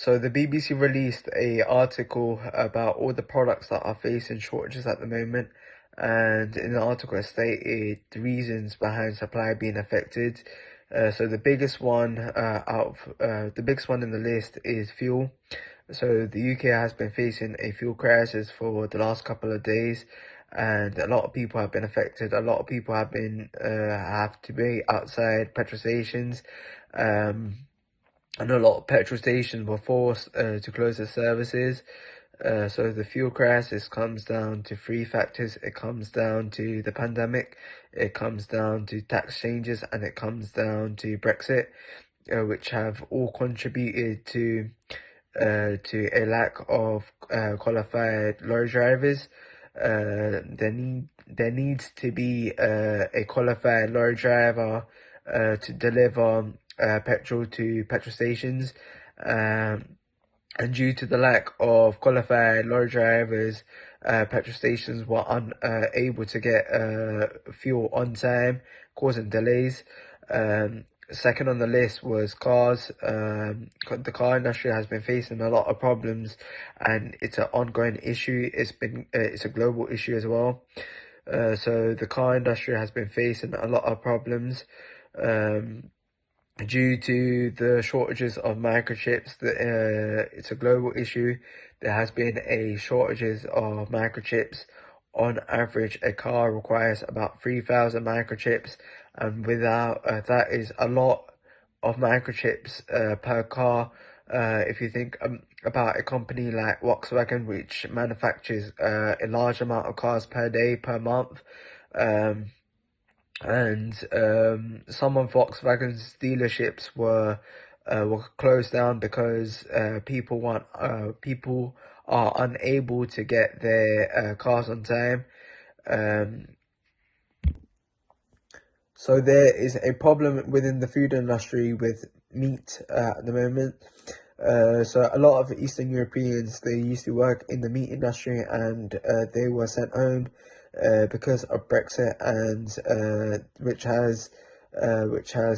So the BBC released a article about all the products that are facing shortages at the moment, and in the article it stated the reasons behind supply being affected. So the biggest one the biggest one in the list is fuel. So the UK has been facing a fuel crisis for the last couple of days, and a lot of people have been affected. A lot of people have to be outside petrol stations. And a lot of petrol stations were forced to close their services. So the fuel crisis comes down to three factors. It comes down to the pandemic, it comes down to tax changes, and it comes down to Brexit, which have all contributed to a lack of qualified lorry drivers. There needs to be a qualified lorry driver to deliver petrol to petrol stations. And due to the lack of qualified lorry drivers, petrol stations were unable to get fuel on time, causing delays. Second on the list was cars. The car industry has been facing a lot of problems, and it's an ongoing issue. It's a global issue as well. So the car industry has been facing a lot of problems. Due to the shortages of microchips, it's a global issue. There has been a shortages of microchips. On average, a car requires about 3,000 microchips, and without that is a lot of microchips per car. If you think about a company like Volkswagen, which manufactures a large amount of cars per day, per month, and some of Volkswagen's dealerships were closed down because people are unable to get their cars on time. So there is a problem within the food industry with meat at the moment. So a lot of Eastern Europeans, they used to work in the meat industry, and they were sent home because of Brexit, and which has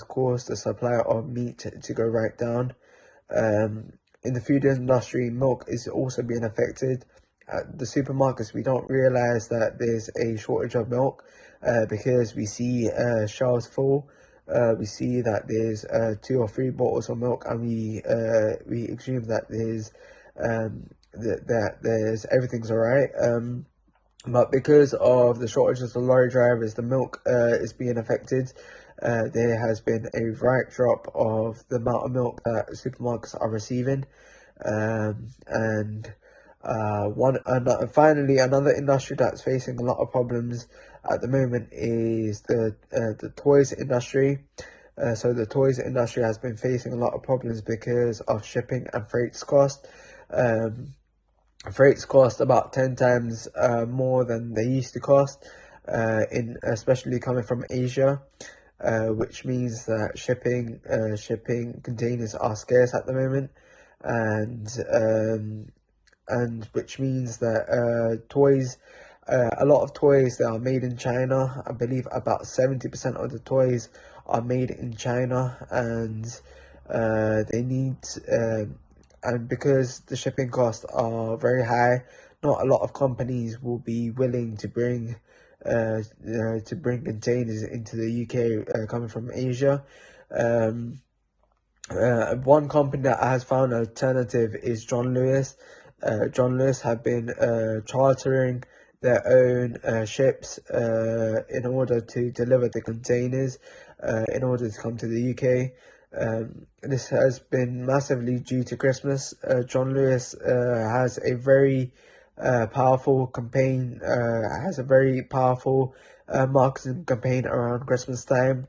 caused the supply of meat to go right down. In the food industry, milk is also being affected. At the supermarkets, we don't realize that there's a shortage of milk because we see shelves full. We see that there's 2 or 3 bottles of milk, and we assume that there's everything's alright. But because of the shortages of lorry drivers, the milk is being affected. There has been a right drop of the amount of milk that supermarkets are receiving. Finally, another industry that's facing a lot of problems at the moment is the toys industry. So the toys industry has been facing a lot of problems because of shipping and freights cost. Freights cost about 10 times more than they used to cost, especially coming from Asia, which means that shipping containers are scarce at the moment, and which means that a lot of toys that are made in China, I believe about 70% of the toys are made in China, and they need and because the shipping costs are very high, not a lot of companies will be willing to bring containers into the UK coming from Asia. One company that has found an alternative is John Lewis. John Lewis have been chartering their own ships in order to deliver the containers in order to come to the UK. This has been massively due to Christmas. John Lewis has a very powerful campaign, has a very powerful marketing campaign around Christmas time.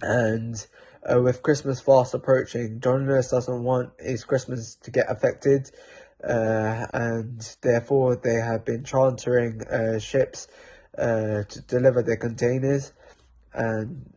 And with Christmas fast approaching, John Lewis doesn't want his Christmas to get affected. And therefore they have been chartering ships to deliver their containers. And